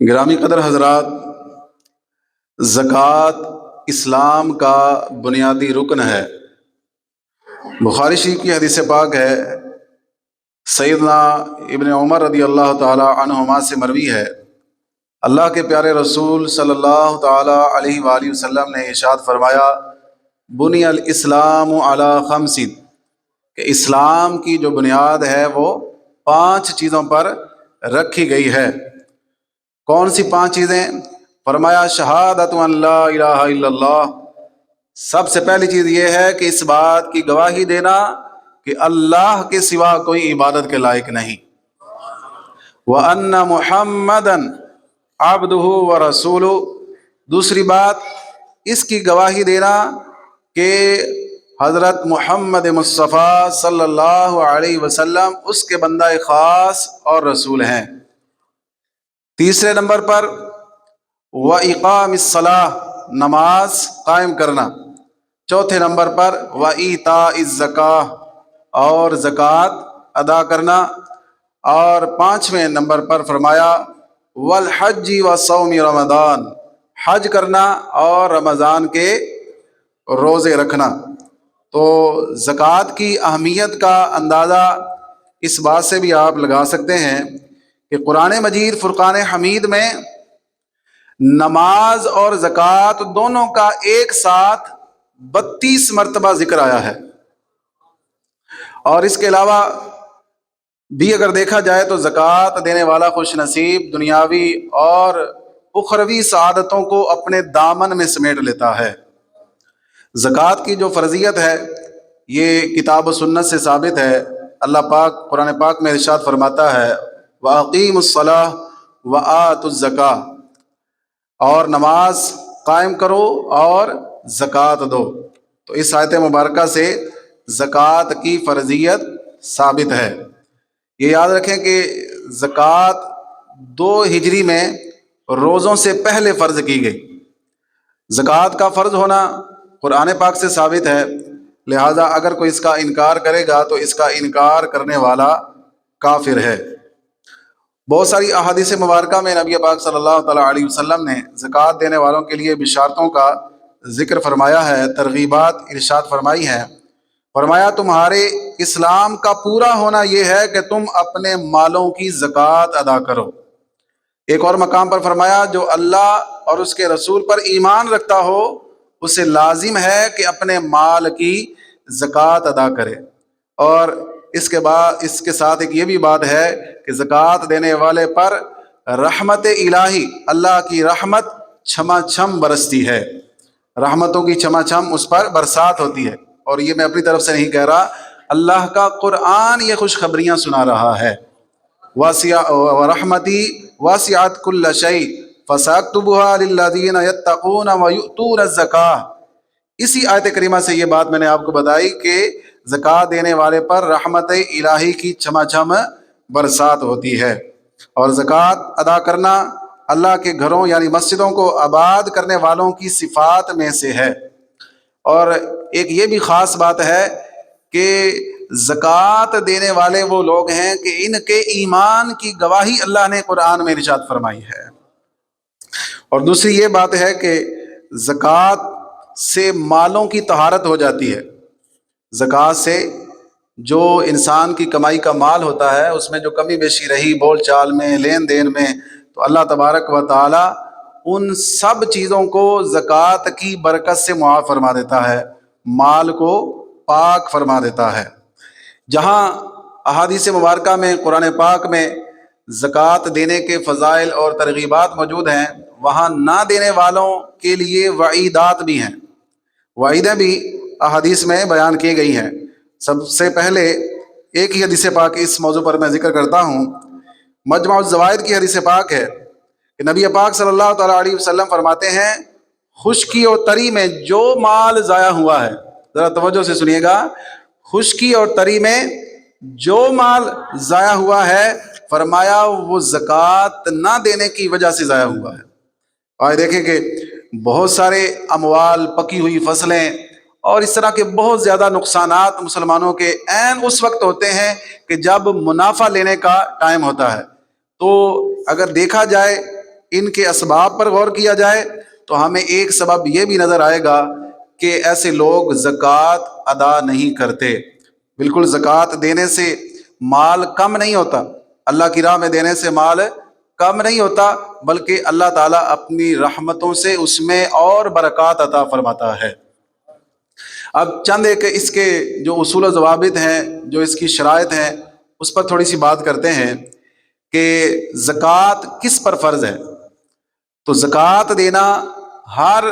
گرامی قدر حضرات، زکوٰۃ اسلام کا بنیادی رکن ہے۔ بخاری شریف کی حدیث پاک ہے، سیدنا ابن عمر رضی اللہ تعالی عنہما سے مروی ہے، اللہ کے پیارے رسول صلی اللہ تعالی علیہ وآلہ وسلم نے ارشاد فرمایا، بنی الاسلام علی خمس، کہ اسلام کی جو بنیاد ہے وہ 5 چیزوں پر رکھی گئی ہے۔ کون سی 5 چیزیں؟ فرمایا شہادت ان لا الہ الا اللہ، سب سے پہلی چیز یہ ہے کہ اس بات کی گواہی دینا کہ اللہ کے سوا کوئی عبادت کے لائق نہیں، وَأَنَّ مُحَمَّدًا عَبْدُهُ وَرَسُولُهُ، دوسری بات اس کی گواہی دینا کہ حضرت محمد مصطفیٰ صلی اللہ علیہ وسلم اس کے بندہ خاص اور رسول ہیں۔ تیسرے نمبر پر وَإِقَامِ الصَّلَاةِ، نماز قائم کرنا۔ چوتھے نمبر پر وَإِيتَاءِ الزَّكَاةِ، اور زکوٰۃ ادا کرنا۔ اور 5ویں نمبر پر فرمایا وَالْحَجِّ وَصَوْمِ رمضان، حج کرنا اور رمضان کے روزے رکھنا۔ تو زکوٰۃ کی اہمیت کا اندازہ اس بات سے بھی آپ لگا سکتے ہیں کہ قرآن مجید فرقان حمید میں نماز اور زکوٰۃ دونوں کا ایک ساتھ 32 مرتبہ ذکر آیا ہے۔ اور اس کے علاوہ بھی اگر دیکھا جائے تو زکوٰۃ دینے والا خوش نصیب دنیاوی اور اخروی سعادتوں کو اپنے دامن میں سمیٹ لیتا ہے۔ زکوٰۃ کی جو فرضیت ہے یہ کتاب و سنت سے ثابت ہے۔ اللہ پاک قرآن پاک میں ارشاد فرماتا ہے وَأَقِيمُوا الصَّلَاةَ وَآتُوا الزَّكَاةَ، اور نماز قائم کرو اور زکوٰۃ دو۔ تو اس آیت مبارکہ سے زکوٰۃ کی فرضیت ثابت ہے۔ یہ یاد رکھیں کہ زکوٰۃ 2 ہجری میں روزوں سے پہلے فرض کی گئی۔ زکوٰۃ کا فرض ہونا قرآن پاک سے ثابت ہے، لہٰذا اگر کوئی اس کا انکار کرے گا تو اس کا انکار کرنے والا کافر ہے۔ بہت ساری احادیث مبارکہ میں نبی پاک صلی اللہ تعالیٰ علیہ وسلم نے زکوٰۃ دینے والوں کے لیے بشارتوں کا ذکر فرمایا ہے، ترغیبات ارشاد فرمائی ہیں۔ فرمایا تمہارے اسلام کا پورا ہونا یہ ہے کہ تم اپنے مالوں کی زکوٰۃ ادا کرو۔ ایک اور مقام پر فرمایا جو اللہ اور اس کے رسول پر ایمان رکھتا ہو اسے لازم ہے کہ اپنے مال کی زکوٰۃ ادا کرے۔ اور اس کے ساتھ ایک یہ بھی بات ہے کہ زکوٰۃ دینے والے پر رحمت الہی، اللہ کی رحمت چھما چھم برستی ہے، رحمتوں کی چھما چھم اس پر برسات ہوتی ہے۔ اور یہ میں اپنی طرف سے نہیں کہہ رہا، اللہ کا قرآن یہ خوشخبریاں سنا رہا ہے۔ وَرَحْمَتِي وَاسِعَتْ كُلَّ شَيْءٍ فَسَأَكْتُبُهَا لِلَّذِينَ يَتَّقُونَ وَيُؤْتُونَ الزَّكَاةَ۔ اسی آیت کریمہ سے یہ بات میں نے آپ کو بتائی کہ زکوٰۃ دینے والے پر رحمت الہی کی چھما چھم برسات ہوتی ہے۔ اور زکوٰۃ ادا کرنا اللہ کے گھروں یعنی مسجدوں کو آباد کرنے والوں کی صفات میں سے ہے۔ اور ایک یہ بھی خاص بات ہے کہ زکوٰۃ دینے والے وہ لوگ ہیں کہ ان کے ایمان کی گواہی اللہ نے قرآن میں ارشاد فرمائی ہے۔ اور دوسری یہ بات ہے کہ زکوٰۃ سے مالوں کی طہارت ہو جاتی ہے۔ زکوٰۃ سے جو انسان کی کمائی کا مال ہوتا ہے اس میں جو کمی بیشی رہی بول چال میں لین دین میں، تو اللہ تبارک و تعالی ان سب چیزوں کو زکوٰۃ کی برکت سے معاف فرما دیتا ہے، مال کو پاک فرما دیتا ہے۔ جہاں احادیث مبارکہ میں قرآن پاک میں زکوٰۃ دینے کے فضائل اور ترغیبات موجود ہیں، وہاں نہ دینے والوں کے لیے وعیدات بھی ہیں، وعیدیں بھی احادیث میں بیان کی گئی ہیں۔ سب سے پہلے ایک ہی حدیث پاک اس موضوع پر میں ذکر کرتا ہوں۔ مجمع الزوائد کی حدیث پاک ہے کہ نبی پاک صلی اللہ تعالیٰ علیہ وسلم فرماتے ہیں خشکی اور تری میں جو مال ضائع ہوا ہے، ذرا توجہ سے سنیے گا، خشکی اور تری میں جو مال ضائع ہوا ہے فرمایا وہ زکوٰۃ نہ دینے کی وجہ سے ضائع ہوا ہے۔ اور دیکھیں کہ بہت سارے اموال، پکی ہوئی فصلیں اور اس طرح کے بہت زیادہ نقصانات مسلمانوں کے عین اس وقت ہوتے ہیں کہ جب منافع لینے کا ٹائم ہوتا ہے۔ تو اگر دیکھا جائے ان کے اسباب پر غور کیا جائے تو ہمیں ایک سبب یہ بھی نظر آئے گا کہ ایسے لوگ زکوٰۃ ادا نہیں کرتے۔ بالکل زکوٰۃ دینے سے مال کم نہیں ہوتا، اللہ کی راہ میں دینے سے مال کم نہیں ہوتا، بلکہ اللہ تعالیٰ اپنی رحمتوں سے اس میں اور برکات عطا فرماتا ہے۔ اب چند ایک اس کے جو اصول و ضوابط ہیں، جو اس کی شرائط ہیں، اس پر تھوڑی سی بات کرتے ہیں کہ زکوٰۃ کس پر فرض ہے۔ تو زکوٰۃ دینا ہر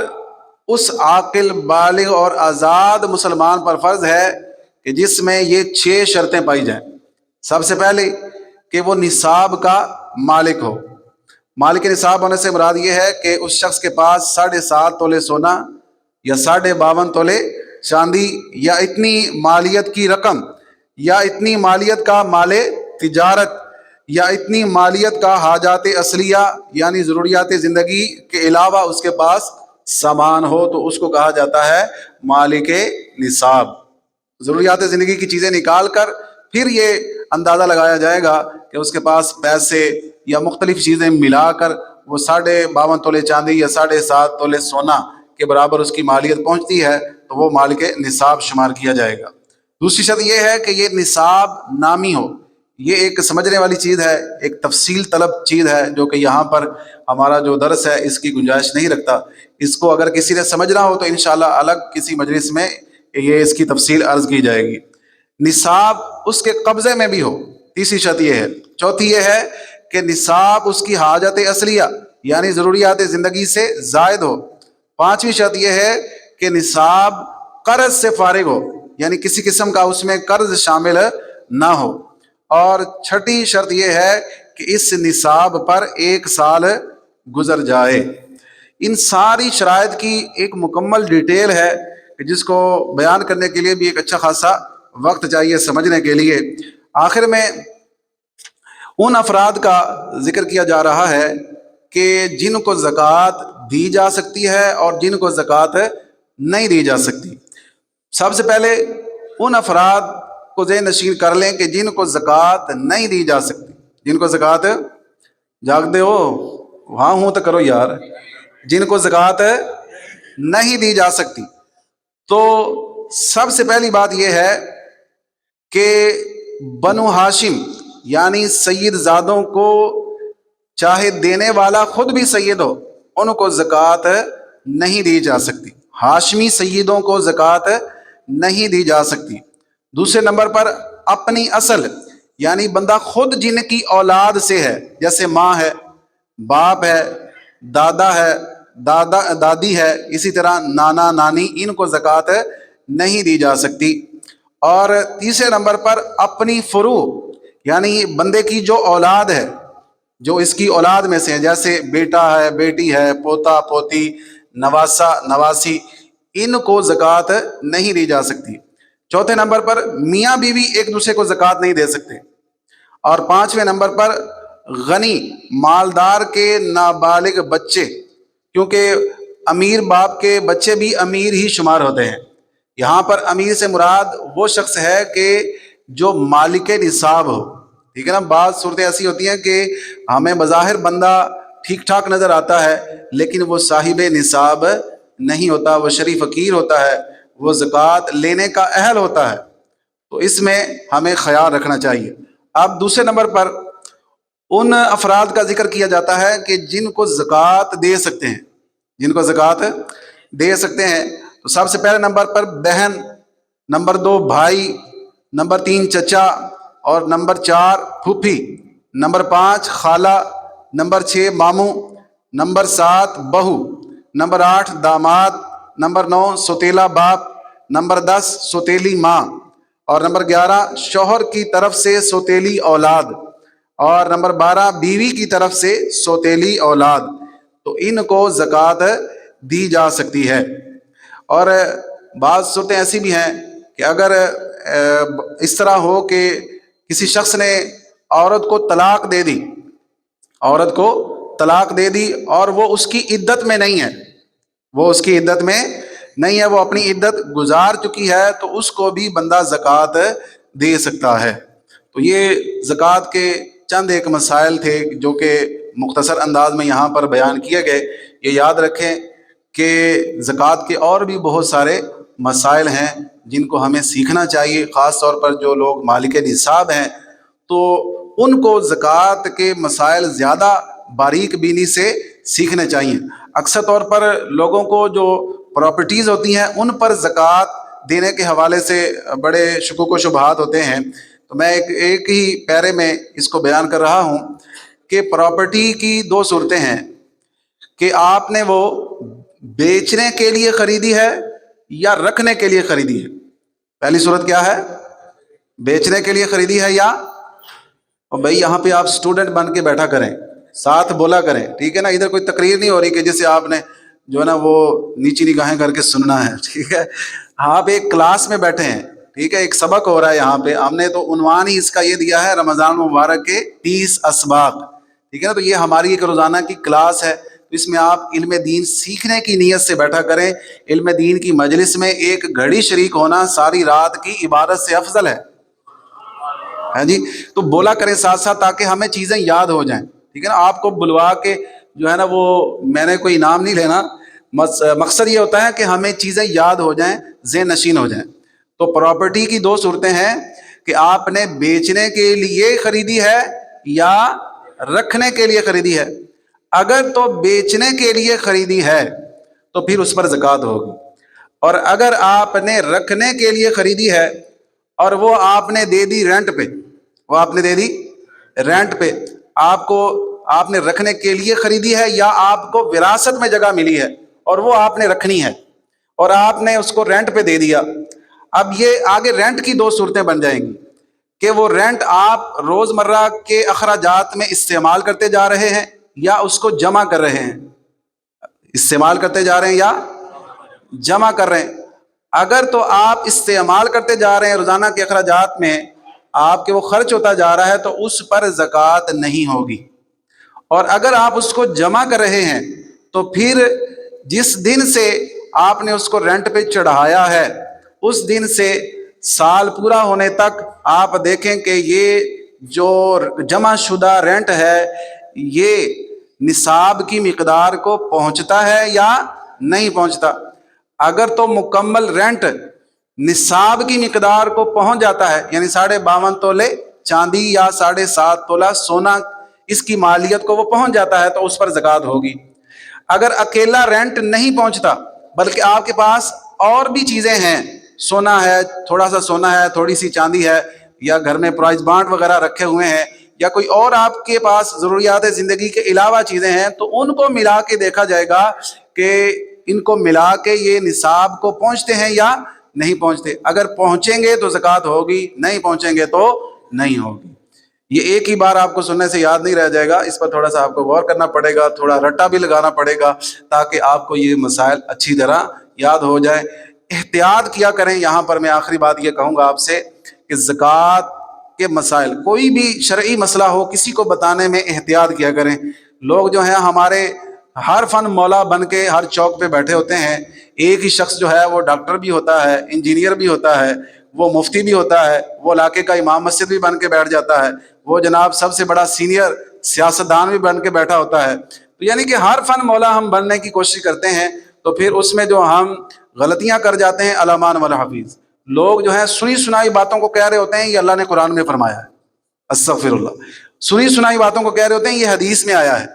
اس عاقل بالغ اور آزاد مسلمان پر فرض ہے کہ جس میں یہ 6 شرطیں پائی جائیں۔ سب سے پہلے کہ وہ نصاب کا مالک ہو۔ مالک نصاب ہونے سے مراد یہ ہے کہ اس شخص کے پاس 7.5 تولے سونا یا 52.5 تولے چاندی یا اتنی مالیت کی رقم یا اتنی مالیت کا مال تجارت یا اتنی مالیت کا حاجات اصلیہ یعنی ضروریات زندگی کے علاوہ اس کے پاس سامان ہو، تو اس کو کہا جاتا ہے مالک نصاب۔ ضروریات زندگی کی چیزیں نکال کر پھر یہ اندازہ لگایا جائے گا کہ اس کے پاس پیسے یا مختلف چیزیں ملا کر وہ 52.5 تولے چاندی یا 7.5 تولے سونا کے برابر اس کی مالیت پہنچتی ہے تو وہ مالک نصاب شمار کیا جائے گا۔ دوسری شرط یہ ہے کہ یہ نصاب نامی ہو۔ یہ ایک سمجھنے والی چیز ہے، ایک تفصیل طلب چیز ہے جو کہ یہاں پر ہمارا جو درس ہے اس کی گنجائش نہیں رکھتا۔ اس کو اگر کسی نے سمجھنا ہو تو انشاءاللہ الگ کسی مجلس میں یہ اس کی تفصیل عرض کی جائے گی۔ نصاب اس کے قبضے میں بھی ہو، تیسری شرط یہ ہے۔ چوتھی یہ ہے کہ نصاب اس کی حاجت اصلیہ یعنی ضروریات زندگی سے زائد ہو۔ پانچویں شرط یہ ہے کہ نصاب قرض سے فارغ ہو، یعنی کسی قسم کا اس میں قرض شامل نہ ہو۔ اور چھٹی شرط یہ ہے کہ اس نصاب پر 1 سال گزر جائے۔ ان ساری شرائط کی ایک مکمل ڈیٹیل ہے کہ جس کو بیان کرنے کے لیے بھی ایک اچھا خاصا وقت چاہیے سمجھنے کے لیے۔ آخر میں ان افراد کا ذکر کیا جا رہا ہے کہ جن کو زکوٰۃ دی جا سکتی ہے اور جن کو زکوٰۃ نہیں دی جا سکتی۔ سب سے پہلے ان افراد کو ذہن نشین کر لیں کہ جن کو زکوٰۃ نہیں دی جا سکتی۔ جن کو زکوٰۃ جاگتے ہو وہاں ہوں تو کرو یار، جن کو زکوٰۃ نہیں دی جا سکتی، تو سب سے پہلی بات یہ ہے کہ بنو ہاشم یعنی سید زادوں کو چاہے دینے والا خود بھی سید ہو، ان کو زکوٰۃ نہیں دی جا سکتی۔ ہاشمی سیدوں کو زکوٰۃ نہیں دی جا سکتی۔ دوسرے نمبر پر اپنی اصل یعنی بندہ خود جن کی اولاد سے ہے، جیسے ماں ہے، باپ ہے، دادا ہے، دادی ہے، اسی طرح نانا نانی، ان کو زکوٰۃ نہیں دی جا سکتی۔ اور تیسرے نمبر پر اپنی فروع یعنی بندے کی جو اولاد ہے، جو اس کی اولاد میں سے ہیں، جیسے بیٹا ہے، بیٹی ہے، پوتا پوتی، نواسا نواسی، ان کو زکوٰۃ نہیں دی جا سکتی۔ چوتھے نمبر پر میاں بیوی ایک دوسرے کو زکوٰۃ نہیں دے سکتے۔ اور پانچویں نمبر پر غنی مالدار کے نابالغ بچے، کیونکہ امیر باپ کے بچے بھی امیر ہی شمار ہوتے ہیں۔ یہاں پر امیر سے مراد وہ شخص ہے کہ جو مالک نصاب ہو، ٹھیک ہے نا۔ بعض صورتیں ایسی ہوتی ہیں کہ ہمیں بظاہر بندہ ٹھیک ٹھاک نظر آتا ہے لیکن وہ صاحب نصاب نہیں ہوتا، وہ شریف فقیر ہوتا ہے، وہ زکوٰۃ لینے کا اہل ہوتا ہے، تو اس میں ہمیں خیال رکھنا چاہیے۔ اب دوسرے نمبر پر ان افراد کا ذکر کیا جاتا ہے کہ جن کو زکوٰۃ دے سکتے ہیں، جن کو زکوٰۃ دے سکتے ہیں۔ تو سب سے پہلے نمبر پر بہن، نمبر 2 بھائی، نمبر 3 چچا، اور نمبر 4 پھوپھی، نمبر 5 خالہ، نمبر 6 ماموں، نمبر 7 بہو، نمبر 8 داماد، نمبر 9 سوتیلا باپ، نمبر 10 سوتیلی ماں، اور نمبر 11 شوہر کی طرف سے سوتیلی اولاد، اور نمبر 12 بیوی کی طرف سے سوتیلی اولاد۔ تو ان کو زکوٰۃ دی جا سکتی ہے۔ اور بعض صورتیں ایسی بھی ہیں کہ اگر اس طرح ہو کہ کسی شخص نے عورت کو طلاق دے دی، عورت کو طلاق دے دی اور وہ اس کی عدت میں نہیں ہے، وہ اس کی عدت میں نہیں ہے، وہ اپنی عدت گزار چکی ہے، تو اس کو بھی بندہ زکوٰۃ دے سکتا ہے۔ تو یہ زکوٰۃ کے چند ایک مسائل تھے جو کہ مختصر انداز میں یہاں پر بیان کیے گئے۔ یہ یاد رکھیں کہ زکوٰۃ کے اور بھی بہت سارے مسائل ہیں جن کو ہمیں سیکھنا چاہیے، خاص طور پر جو لوگ مالک نصاب ہیں تو ان کو زکوٰۃ کے مسائل زیادہ باریک بینی سے سیکھنے چاہیے۔ اکثر طور پر لوگوں کو جو پراپرٹیز ہوتی ہیں ان پر زکوٰۃ دینے کے حوالے سے بڑے شکوک و شبہات ہوتے ہیں، تو میں ایک ہی پیرے میں اس کو بیان کر رہا ہوں کہ پراپرٹی کی دو صورتیں ہیں کہ آپ نے وہ بیچنے کے لیے خریدی ہے یا رکھنے کے لیے خریدی ہے۔ پہلی صورت کیا ہے؟ بیچنے کے لیے خریدی ہے یا، اور بھائی یہاں پہ آپ سٹوڈنٹ بن کے بیٹھا کریں، ساتھ بولا کریں، ٹھیک ہے نا؟ ادھر کوئی تقریر نہیں ہو رہی کہ جیسے آپ نے جو ہے نا وہ نیچی نگاہیں کر کے سننا ہے، ٹھیک ہے؟ آپ ایک کلاس میں بیٹھے ہیں، ٹھیک ہے، ایک سبق ہو رہا ہے یہاں پہ، ہم نے تو عنوان ہی اس کا یہ دیا ہے رمضان مبارک کے 30 اسباق، ٹھیک ہے نا؟ تو یہ ہماری ایک روزانہ کی کلاس ہے، تو اس میں آپ علم دین سیکھنے کی نیت سے بیٹھا کریں۔ علم دین کی مجلس میں ایک گھڑی شریک ہونا ساری رات کی عبادت سے افضل ہے، ہاں جی؟ تو بولا کریں ساتھ ساتھ تاکہ ہمیں چیزیں یاد ہو جائیں، ٹھیک ہے نا؟ آپ کو بلوا کے جو ہے نا وہ میں نے کوئی انعام نہیں لینا، مقصد یہ ہوتا ہے کہ ہمیں چیزیں یاد ہو جائیں، ذہن نشین ہو جائیں۔ تو پراپرٹی کی دو صورتیں ہیں کہ آپ نے بیچنے کے لیے خریدی ہے یا رکھنے کے لیے خریدی ہے۔ اگر تو بیچنے کے لیے خریدی ہے تو پھر اس پر زکوٰۃ ہوگی، اور اگر آپ نے رکھنے کے لیے خریدی ہے اور وہ آپ نے دے دی رینٹ پہ، وہ آپ نے دے دی رینٹ پہ، آپ نے رکھنے کے لیے خریدی ہے یا آپ کو وراثت میں جگہ ملی ہے اور وہ آپ نے رکھنی ہے اور آپ نے اس کو رینٹ پہ دے دیا، اب یہ آگے رینٹ کی دو صورتیں بن جائیں گی کہ وہ رینٹ آپ روزمرہ کے اخراجات میں استعمال کرتے جا رہے ہیں یا اس کو جمع کر رہے ہیں، استعمال کرتے جا رہے ہیں یا جمع کر رہے ہیں۔ اگر تو آپ استعمال کرتے جا رہے ہیں روزانہ کے اخراجات میں، آپ کے وہ خرچ ہوتا جا رہا ہے تو اس پر زکوٰۃ نہیں ہوگی، اور اگر آپ اس کو جمع کر رہے ہیں تو پھر جس دن سے آپ نے اس کو رینٹ پہ چڑھایا ہے اس دن سے سال پورا ہونے تک آپ دیکھیں کہ یہ جو جمع شدہ رینٹ ہے یہ نصاب کی مقدار کو پہنچتا ہے یا نہیں پہنچتا۔ اگر تو مکمل رینٹ نصاب کی مقدار کو پہنچ جاتا ہے، یعنی 52.5 تولے چاندی یا 7.5 تولہ سونا اس کی مالیت کو وہ پہنچ جاتا ہے تو اس پر زکوٰۃ ہوگی۔ اگر اکیلا رینٹ نہیں پہنچتا بلکہ آپ کے پاس اور بھی چیزیں ہیں، سونا ہے، تھوڑا سا سونا ہے، تھوڑی سی چاندی ہے، یا گھر میں پرائز بانڈ وغیرہ رکھے ہوئے ہیں، یا کوئی اور آپ کے پاس ضروریات زندگی کے علاوہ چیزیں ہیں، تو ان کو ملا کے دیکھا جائے گا کہ ان کو ملا کے یہ نصاب کو پہنچتے ہیں یا نہیں پہنچتے۔ اگر پہنچیں گے تو زکوٰۃ ہوگی، نہیں پہنچیں گے تو نہیں ہوگی۔ یہ ایک ہی بار آپ کو سننے سے یاد نہیں رہ جائے گا، اس پر تھوڑا سا آپ کو غور کرنا پڑے گا، تھوڑا رٹا بھی لگانا پڑے گا تاکہ آپ کو یہ مسائل اچھی طرح یاد ہو جائے۔ احتیاط کیا کریں، یہاں پر میں آخری بات یہ کہوں گا آپ سے کہ زکوٰۃ کے مسائل، کوئی بھی شرعی مسئلہ ہو کسی کو بتانے میں احتیاط کیا کریں۔ لوگ جو ہیں ہمارے ہر فن مولا بن کے ہر چوک پہ بیٹھے ہوتے ہیں، ایک ہی شخص جو ہے وہ ڈاکٹر بھی ہوتا ہے، انجینئر بھی ہوتا ہے، وہ مفتی بھی ہوتا ہے، وہ علاقے کا امام مسجد بھی بن کے بیٹھ جاتا ہے، وہ جناب سب سے بڑا سینئر سیاستدان بھی بن کے بیٹھا ہوتا ہے۔ تو یعنی کہ ہر فن مولا ہم بننے کی کوشش کرتے ہیں، تو پھر اس میں جو ہم غلطیاں کر جاتے ہیں، علامان والحفیظ لوگ جو ہیں سنی سنائی باتوں کو کہہ رہے ہوتے ہیں یہ اللہ نے قرآن میں فرمایا ہے، استغفر اللہ، سنی سنائی باتوں کو کہہ رہے ہوتے ہیں یہ حدیث میں آیا ہے۔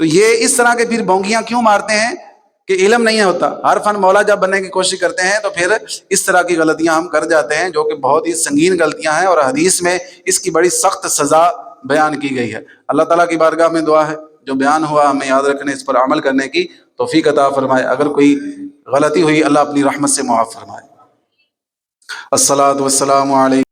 تو یہ اس طرح کے پھر بونگیاں کیوں مارتے ہیں کہ علم نہیں ہوتا۔ ہر فن مولا جب بننے کی کوشش کرتے ہیں تو پھر اس طرح کی غلطیاں ہم کر جاتے ہیں جو کہ بہت ہی سنگین غلطیاں ہیں، اور حدیث میں اس کی بڑی سخت سزا بیان کی گئی ہے۔ اللہ تعالیٰ کی بارگاہ میں دعا ہے جو بیان ہوا ہمیں یاد رکھنے، اس پر عمل کرنے کی توفیق عطا فرمائے۔ اگر کوئی غلطی ہوئی اللہ اپنی رحمت سے معاف فرمائے۔ الصلاۃ والسلام علیکم۔